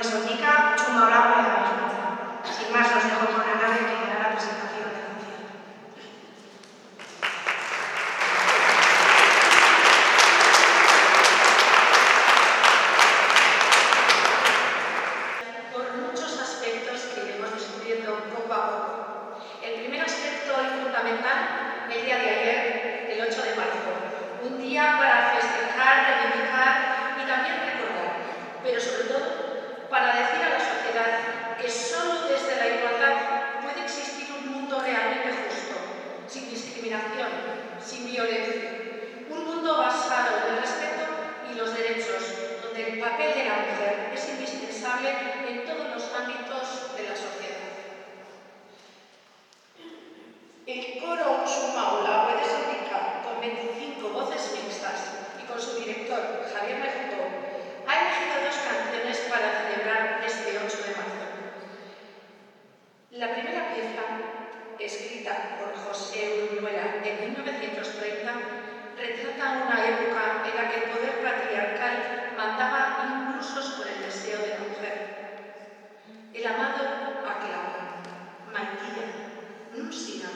Pues Otica, chumba bravo de la misma. Sin más, los dejo con Ana, que hará la presentación del concierto. Por muchos aspectos que iremos descubriendo poco a poco. El primer aspecto y fundamental, el día de ayer, el 8 de marzo. Un día para festejar, reivindicar y también recordar, pero sobre todo para decir a la sociedad que solo desde la igualdad puede existir un mundo realmente justo, sin discriminación, sin violencia. Un mundo basado en el respeto y los derechos, donde el papel de la mujer es indispensable en todos los ámbitos de la sociedad. El coro Sumaula puede Otica, con 25 voces mixtas y con su director, Javier Mejuto, ha elegido dos canciones para celebrar este 8 de marzo. La primera pieza, escrita por José Uruñuela en 1930, retrata una época en la que el poder patriarcal mandaba incluso sobre el deseo de la mujer. El amado aclama: Maitía, Nusina,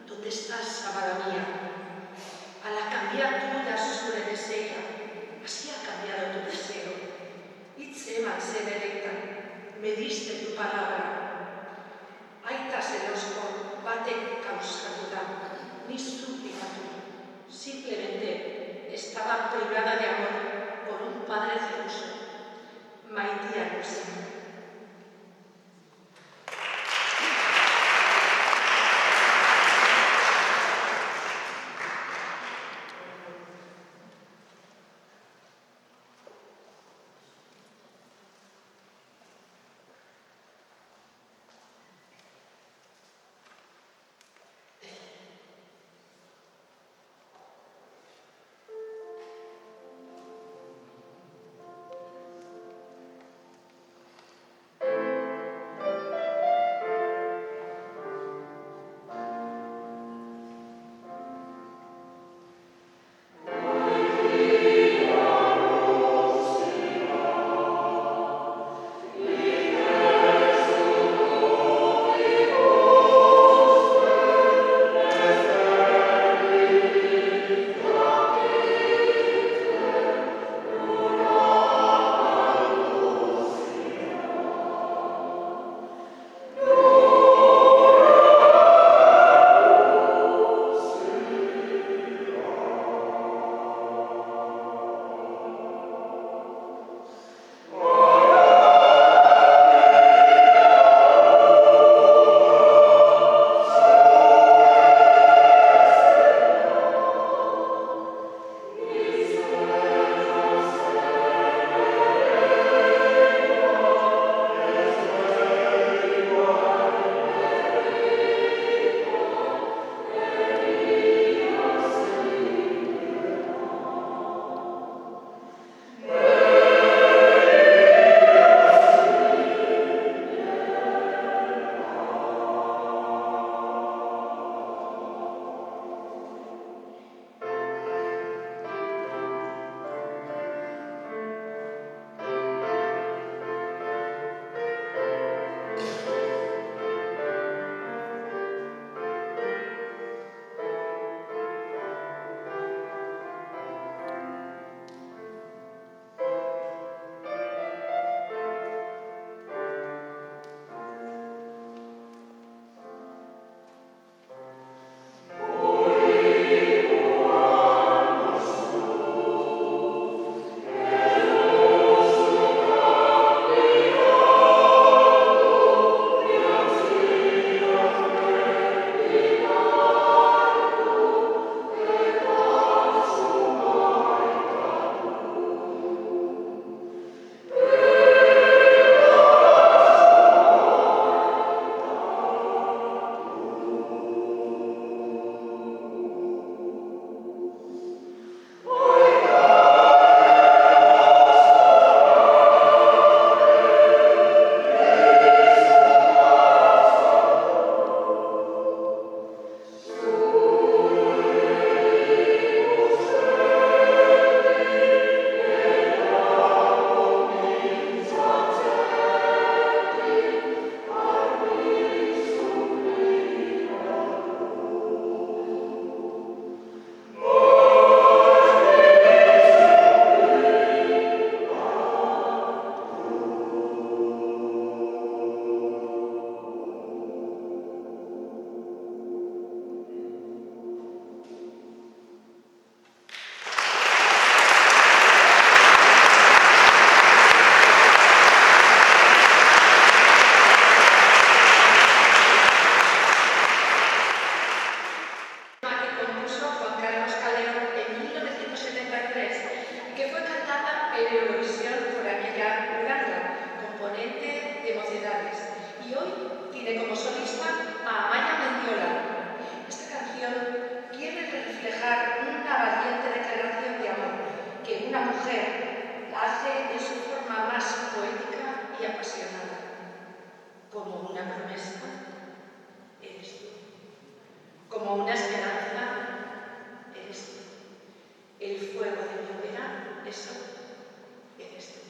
¿dónde estás, amada mía? A la cambiatura sobre desea, así ha cambiado tu deseo. Itzeman se deleita, me diste tu palabra. Aita celoso, bate causatuda, ni súplica tú. Simplemente estaba privada de amor por un padre celoso. Maitía Nusina. y apasionada. Como una promesa, eres tú. Como una esperanza, eres tú. El fuego de mi hoguera, eso eres tú.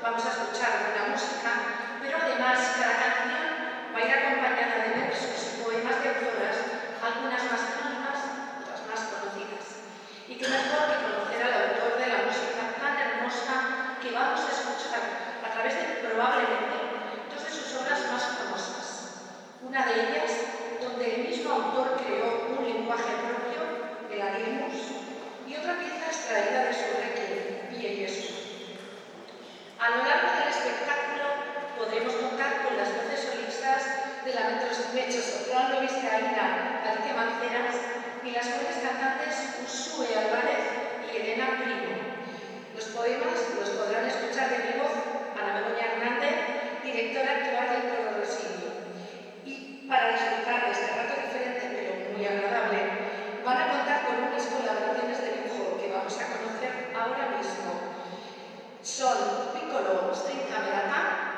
Vamos a escuchar buena música, pero además mezzosoprano vizcaína Alicia Manceras y las jóvenes cantantes Usue Álvarez y Elena Primo. Los poemas los podrán escuchar de mi voz Ana Begoña Hernández, directora actual del Coro Rosillo. Y para disfrutar de este rato diferente pero muy agradable, van a contar con unas colaboraciones de lujo que vamos a conocer ahora mismo. Son Piccolo String Camerata,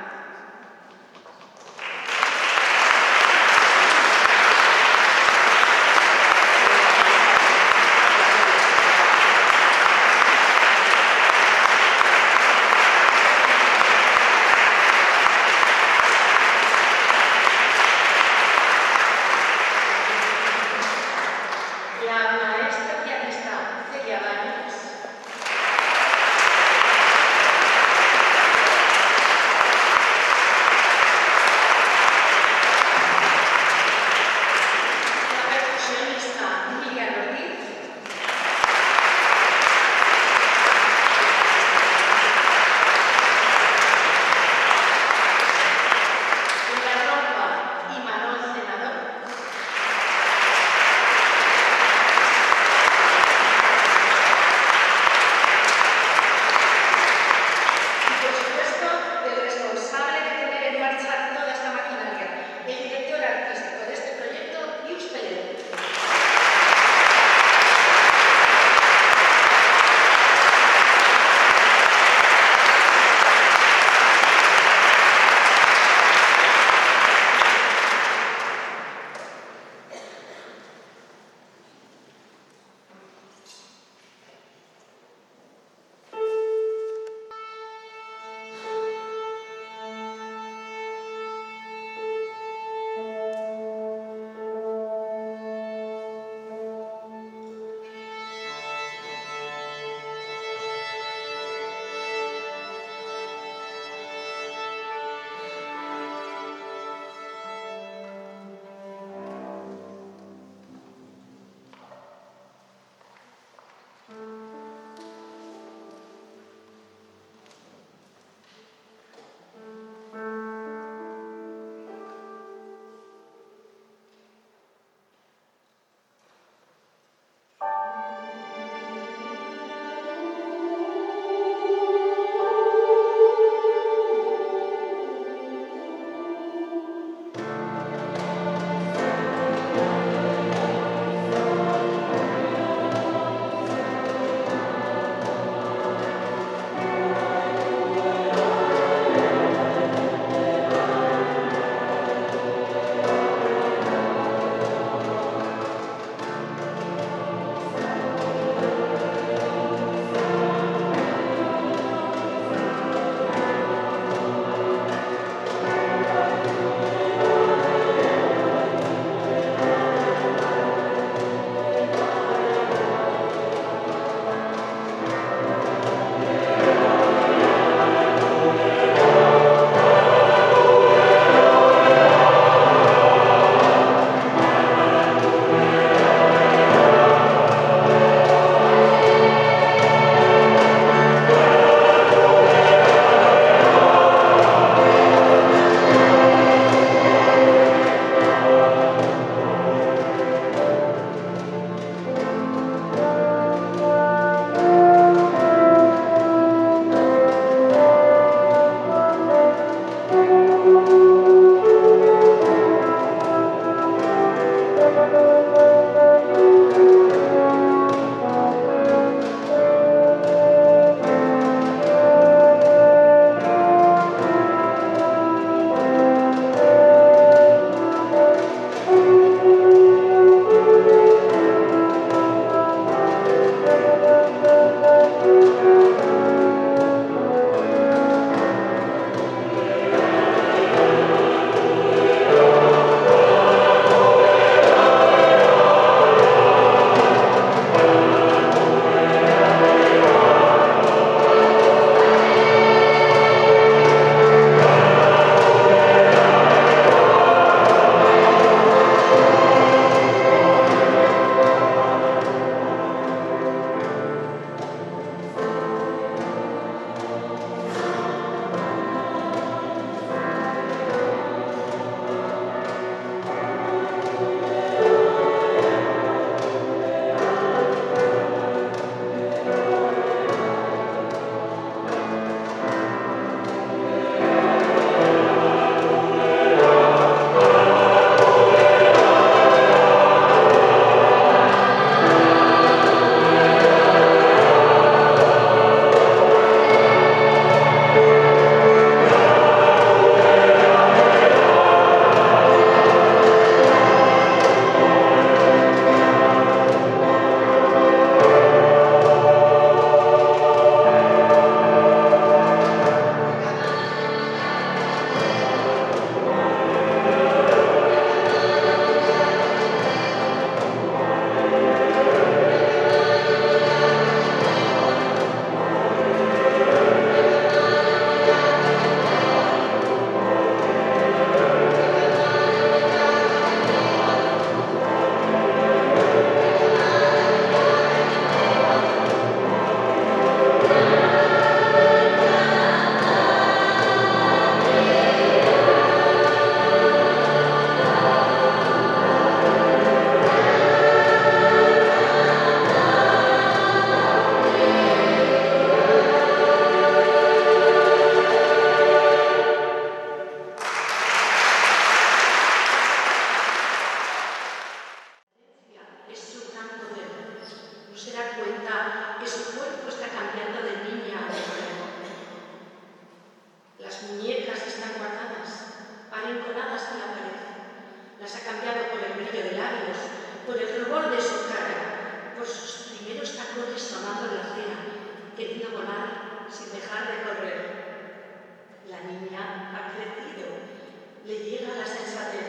arrinconadas en la pared. Las ha cambiado por el brillo de labios, por el rubor de su cara, por sus primeros tacones sonando en la acera, queriendo volar sin dejar de correr. La niña ha crecido, le llega la sensatez.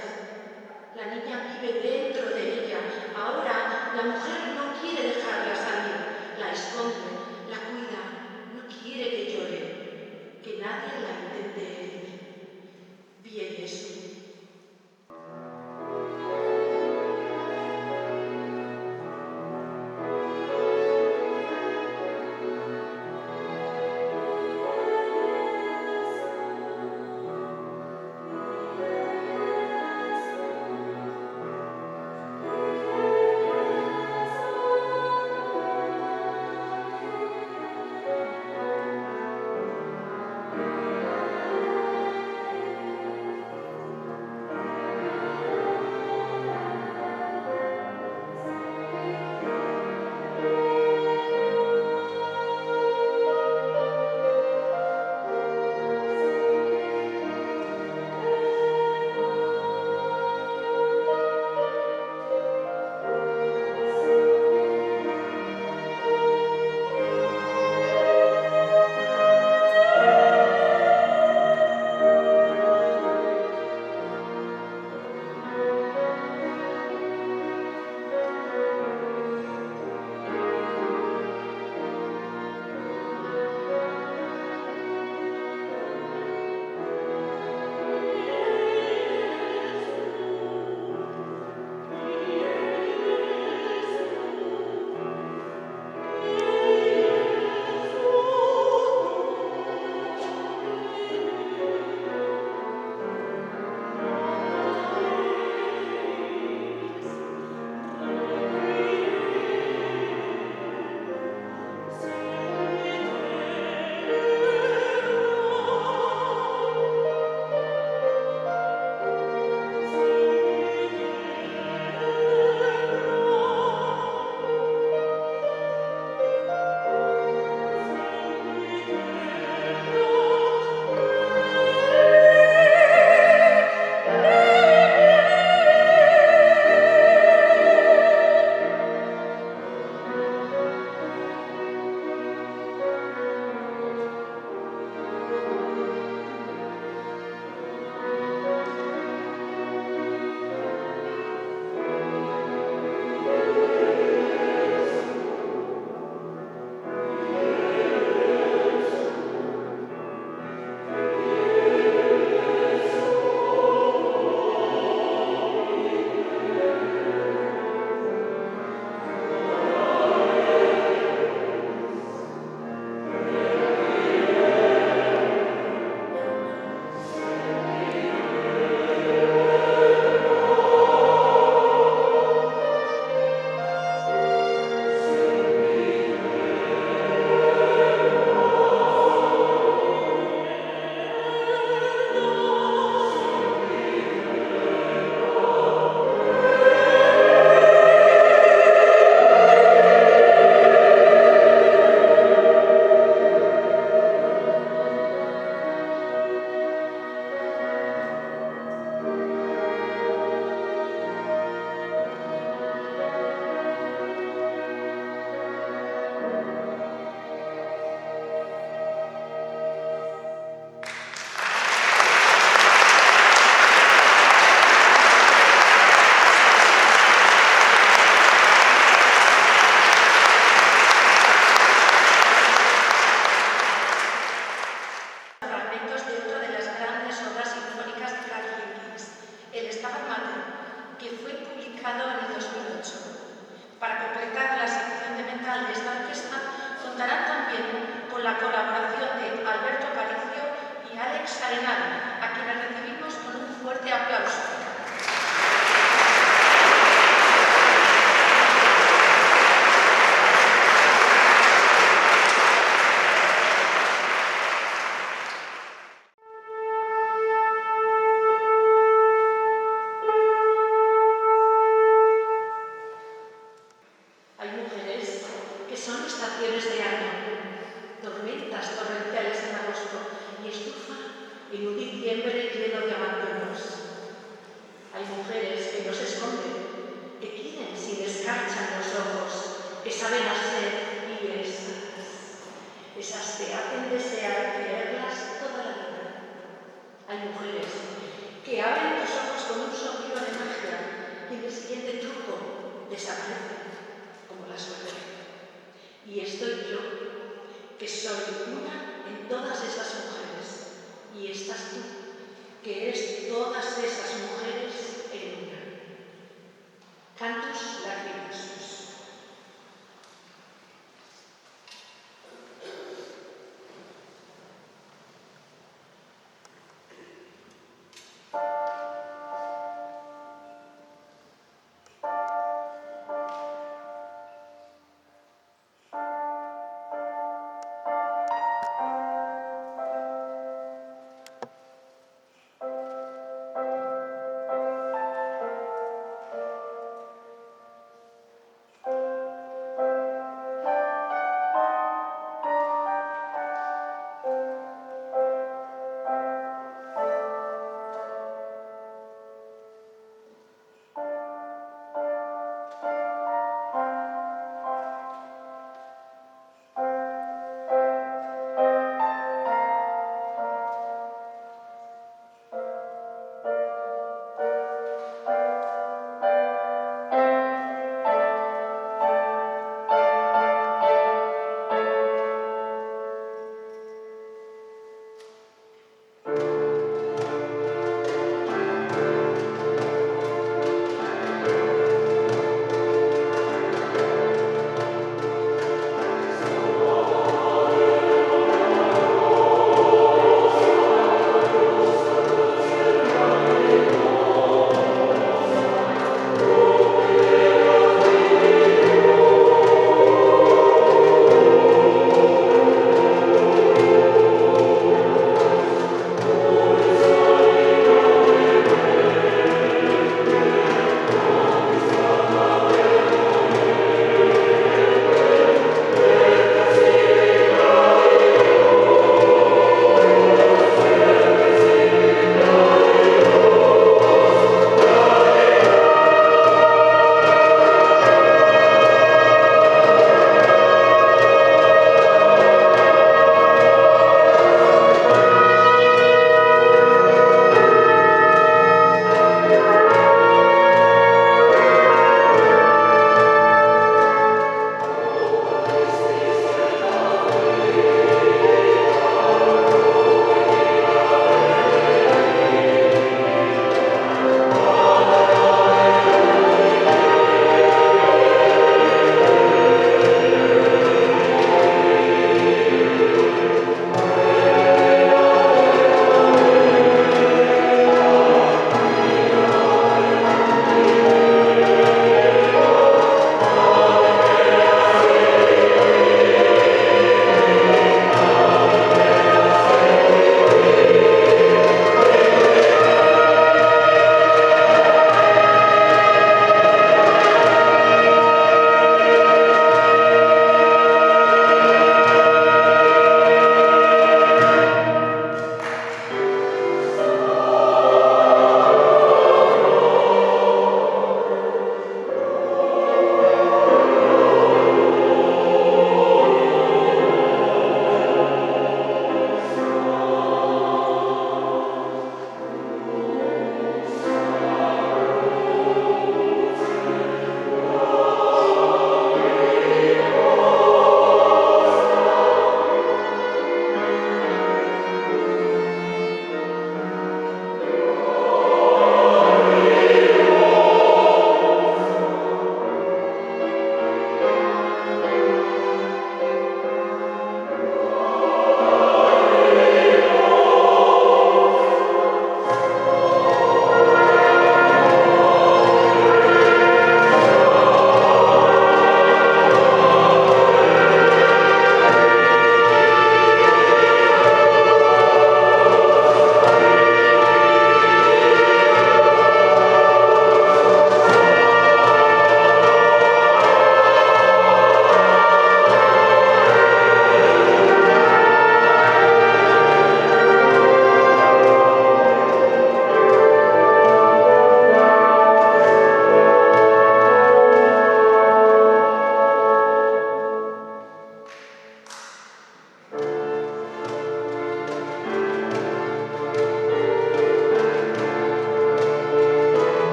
La niña vive dentro de ella. Ahora la mujer no quiere dejarla salir, la esconde, la cuida, no quiere que llore, que nadie la intente herir. Viene eso.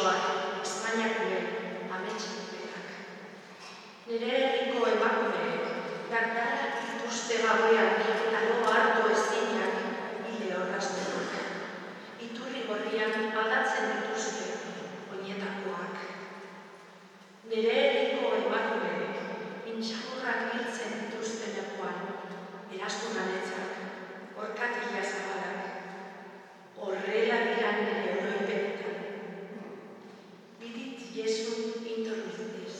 osoak, Espainiako ametsen berak. Nire herriko emakumeek, dardarak dituzte gauean eta lo hartu ezinak bide orraztenak. Iturri gorrian aldatzen dituzte oinetakoak. Nire herriko emakumeek, intxakurrak hiltzen dituzten lekuan, eraztunanetzak, orkatila zabalak, horrela dira nire oroipenetan. Bidit Jesu intorriztez.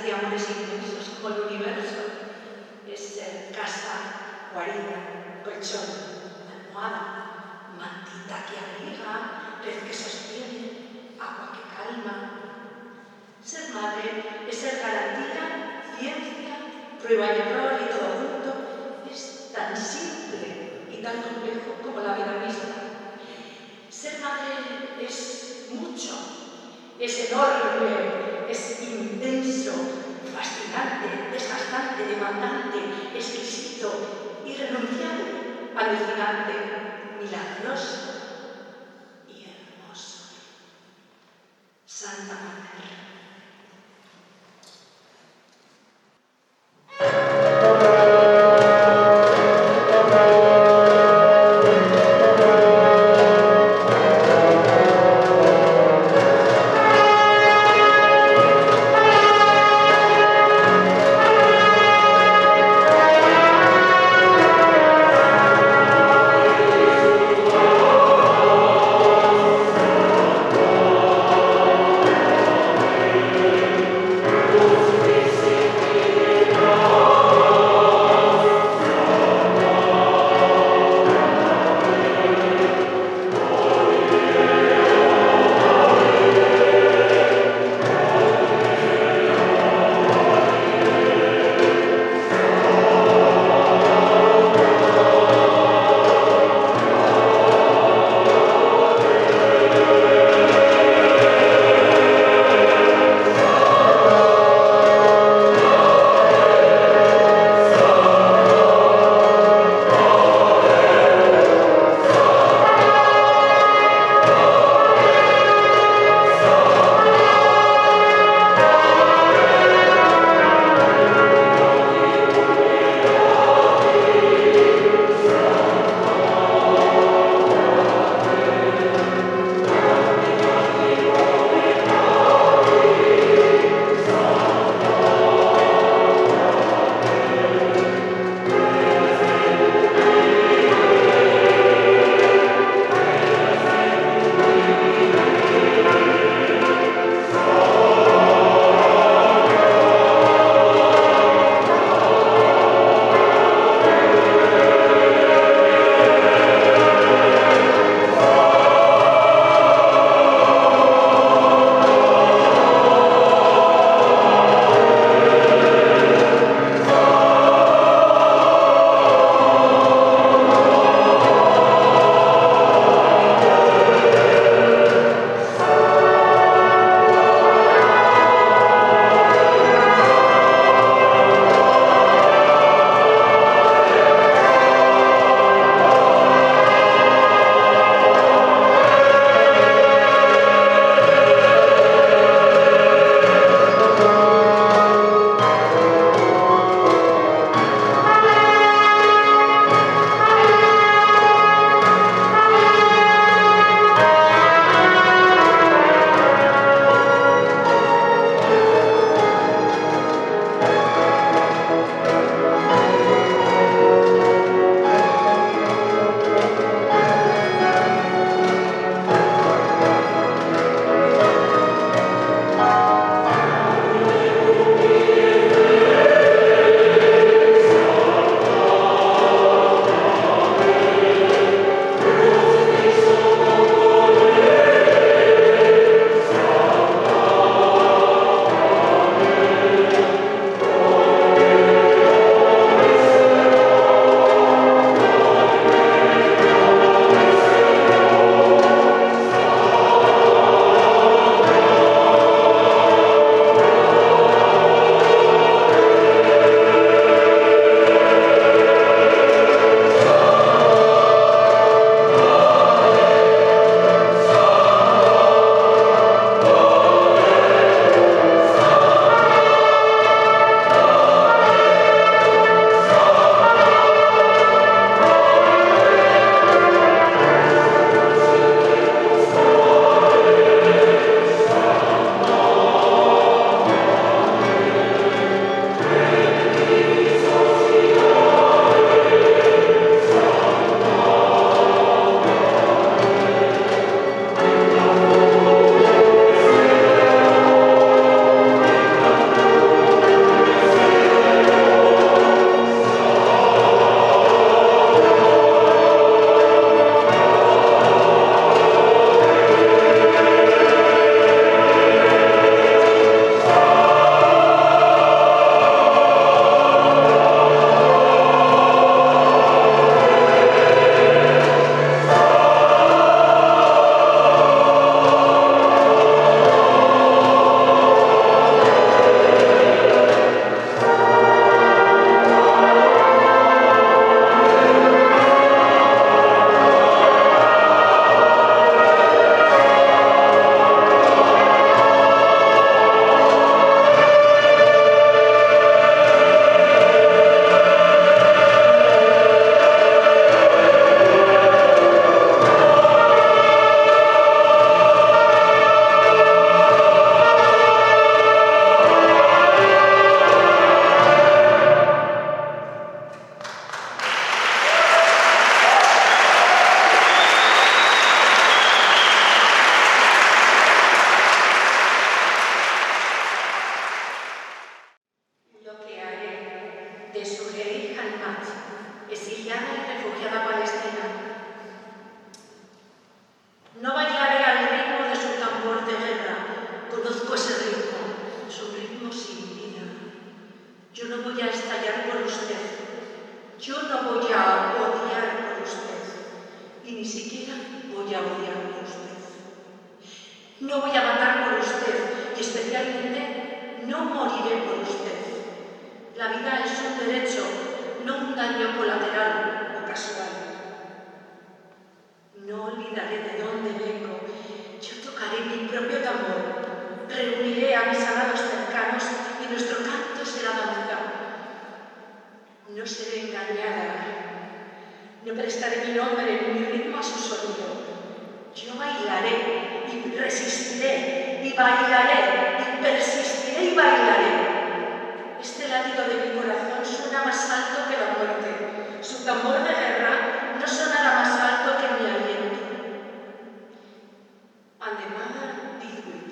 de amores inmensos como el universo es ser casa, guarida, colchón, almohada, mantita que abriga, red que sostiene, agua que calma. Ser madre es ser garantía, ciencia, prueba y error y todo junto. Es tan simple y tan complejo como la vida misma. Ser madre es mucho, es enorme, es intenso, fascinante, desgastante, demandante, exquisito, irrenunciable, alucinante, milagroso y hermoso. Santa Madre. de Suheil Halmat, exiliada y refugiada palestina. No bailaré al ritmo de su tambor de guerra, conozco ese ritmo, su ritmo sin vida. Yo no voy a estallar por usted, yo no voy a odiar por usted, y ni siquiera voy a odiar por usted. No voy a matar por usted, y especialmente no moriré por usted. La vida es un derecho, no un daño colateral o casual. No olvidaré de dónde vengo. Yo tocaré mi propio tambor. Reuniré a mis amados cercanos y nuestro canto será danza. No seré engañada. No prestaré mi nombre ni mi ritmo a su sonido. Yo bailaré y resistiré y bailaré y persistiré y bailaré. Este latido de mi corazón suena más alto que la muerte. Su tambor de guerra no sonará más alto que mi aliento. And the mother did weep.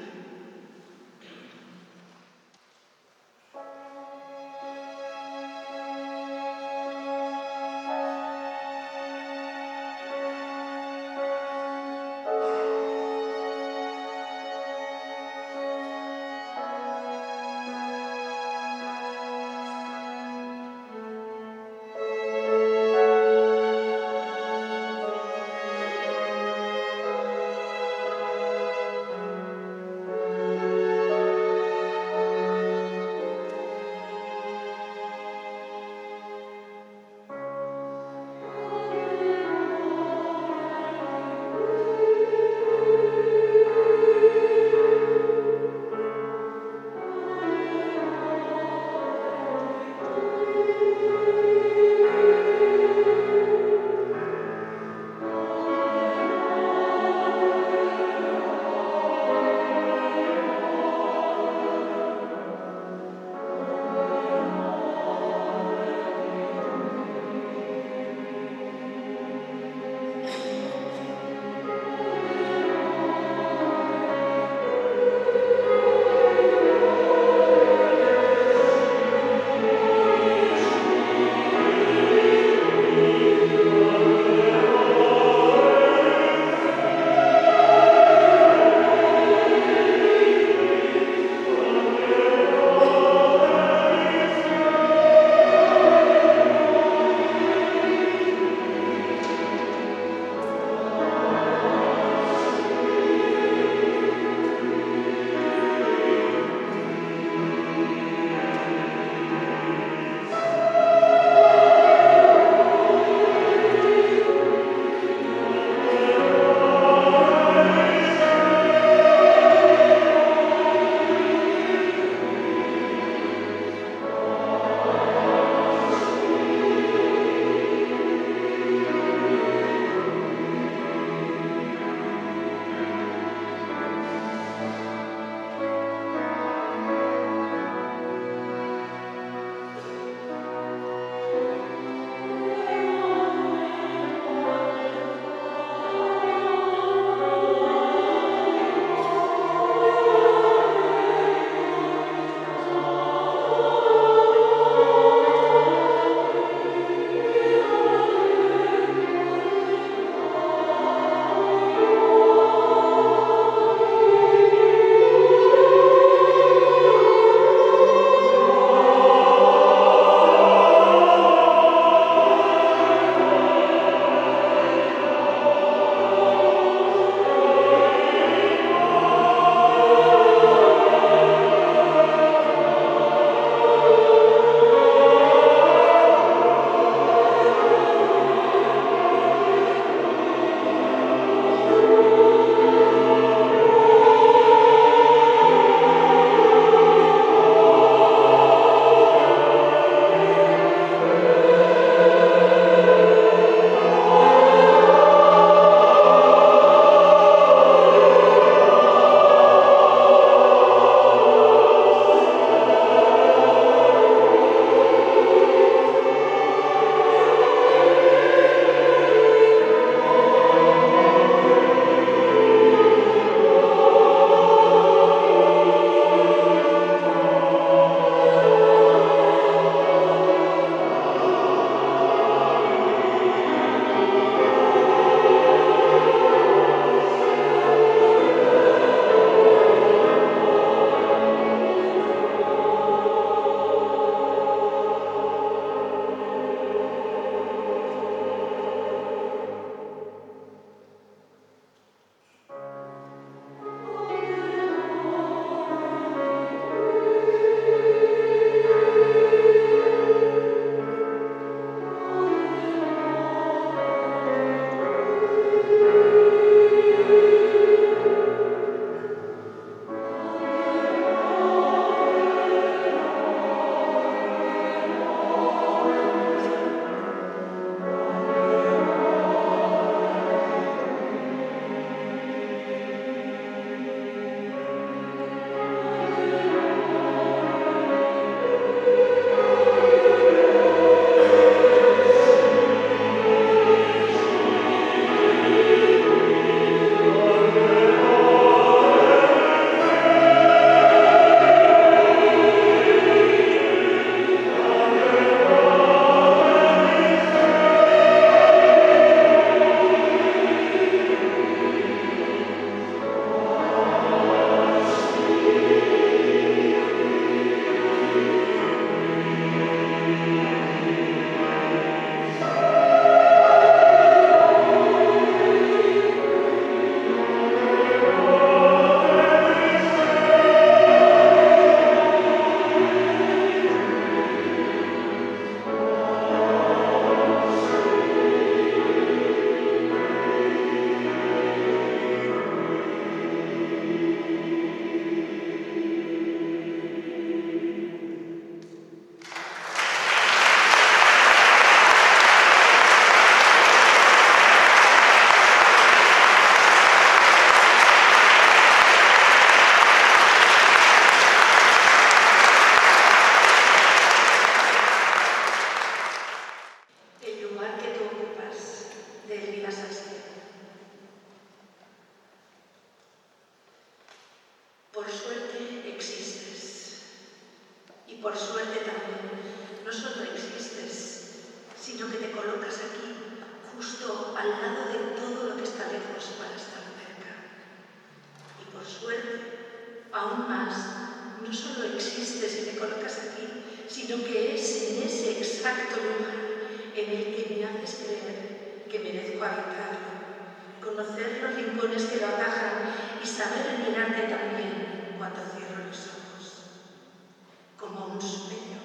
sino que es en ese exacto lugar en el que me haces creer que merezco habitarlo, conocer los rincones que lo atajan y saber mirarte también cuando cierro los ojos, como un sueño,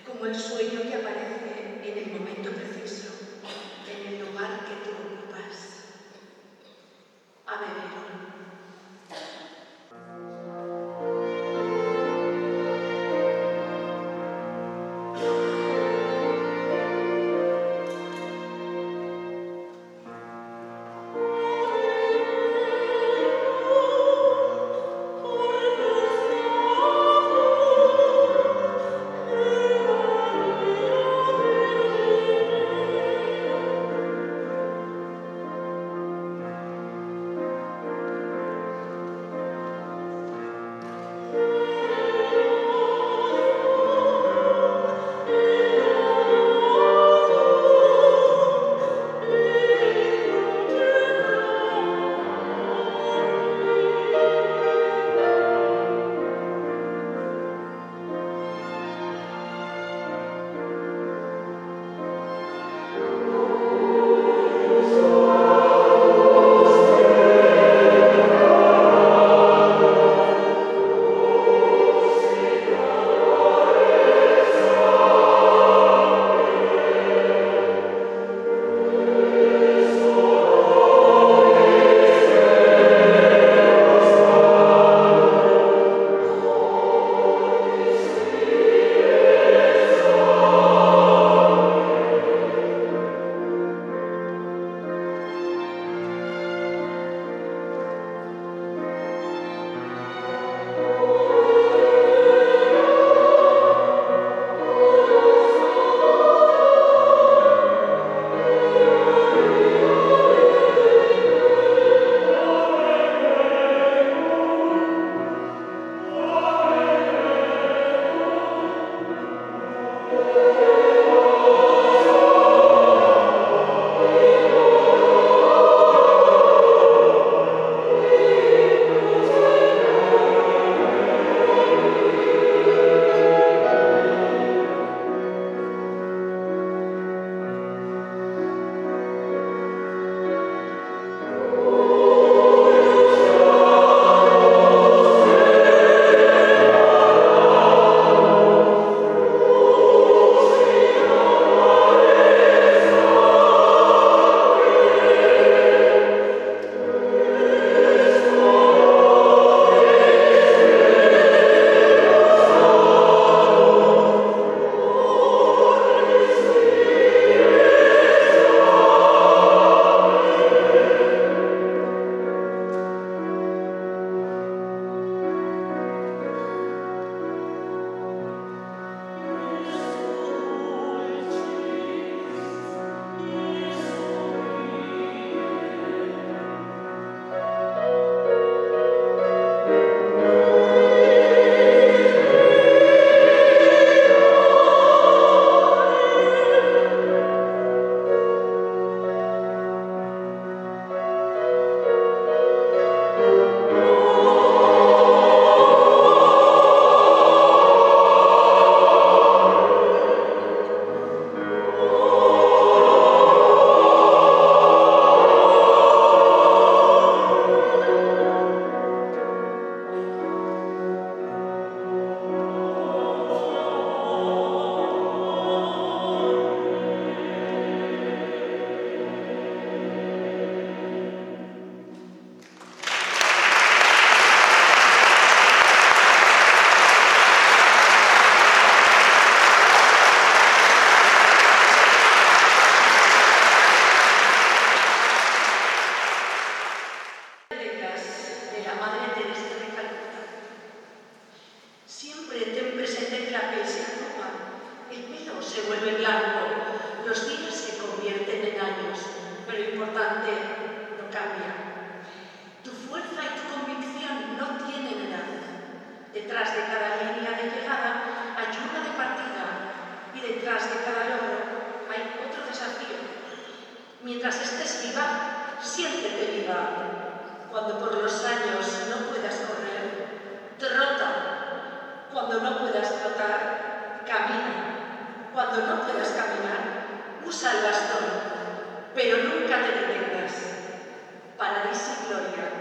como el sueño que aparece en el momento preciso, en el lugar que tú ocupas. Ave Vero. Mientras estés viva, siéntete viva. Cuando por los años no puedas correr, trota. Cuando no puedas trotar, camina. Cuando no puedas caminar, usa el bastón, pero nunca te detengas. Paradiso y gloria.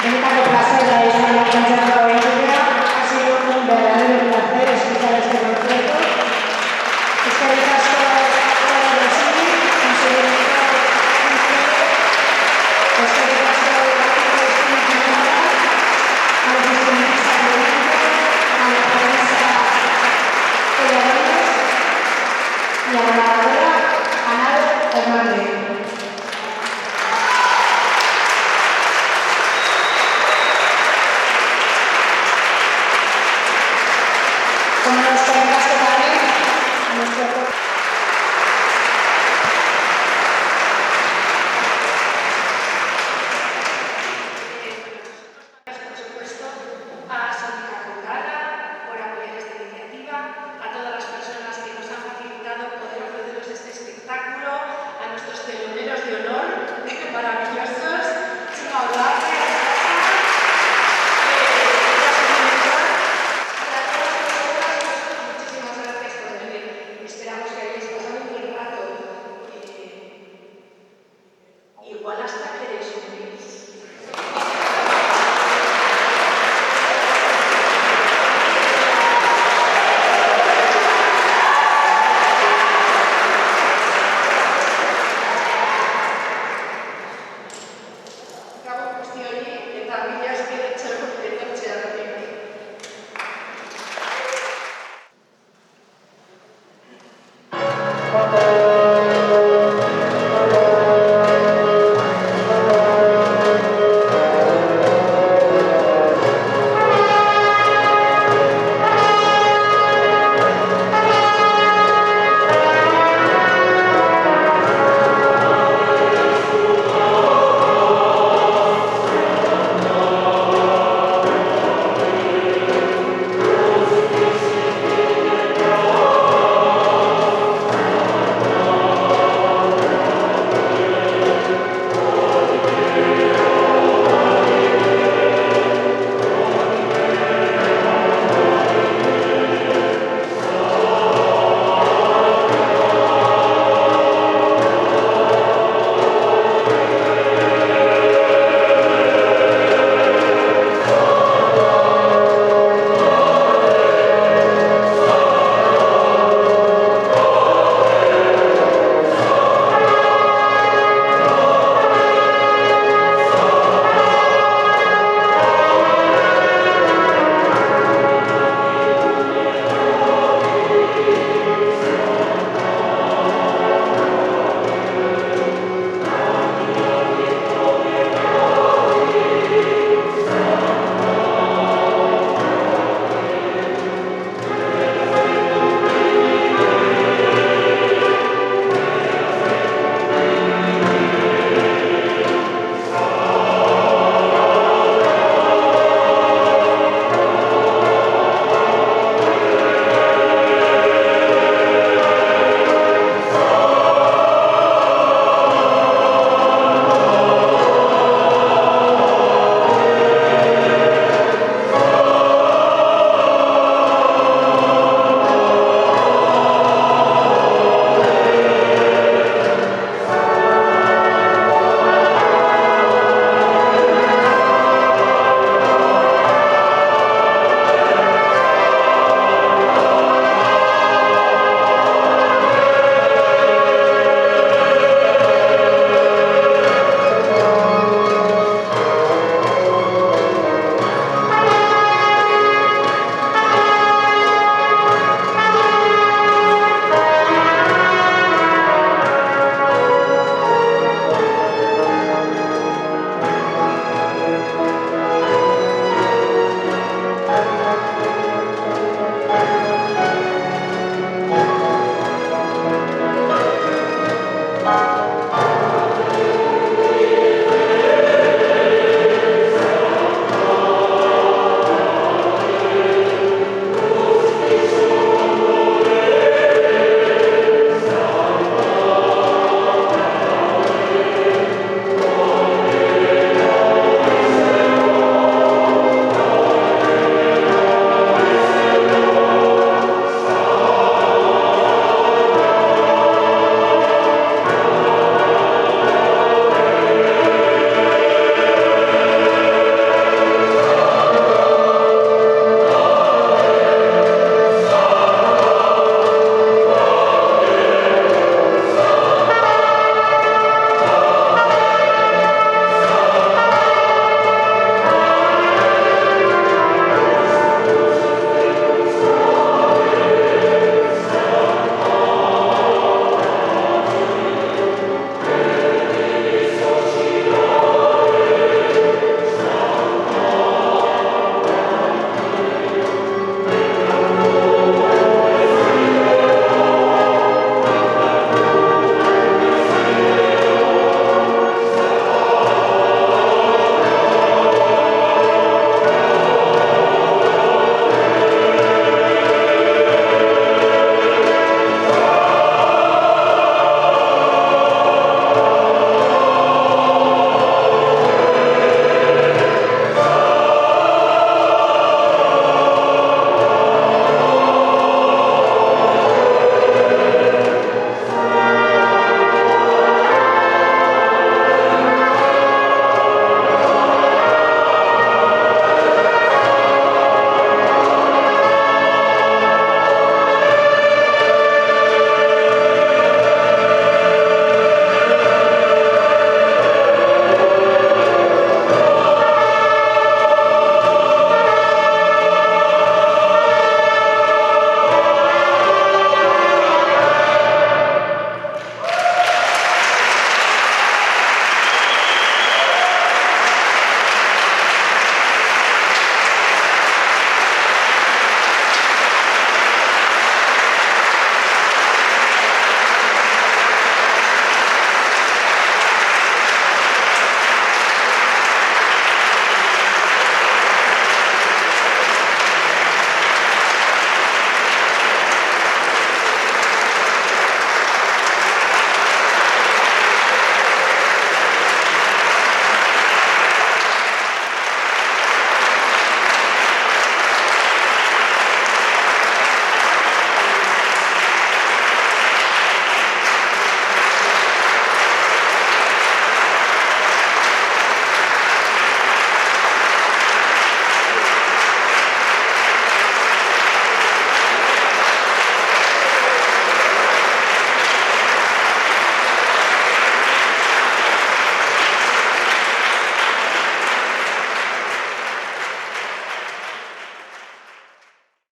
benetako plazera izan kontzertua egitea. Ha sido un verdadero placer escuchar este concierto. Eskerrik asko Rosini, conseguidor eskerrik asko a los instrumentistas de viento, a la prensa y a la grabadora Anal Hernández. Como los colegas que también a nuestro por supuesto, a Sónica Congada por apoyar esta iniciativa, a todas las personas que nos han facilitado poder ofreceros este espectáculo, a nuestros teloneros de honor, maravillosos, sin hablar de muchísimas gracias por venir. Esperamos que hayáis pasado un buen rato. Igual hasta queréis unir. Gabo guzti hori eta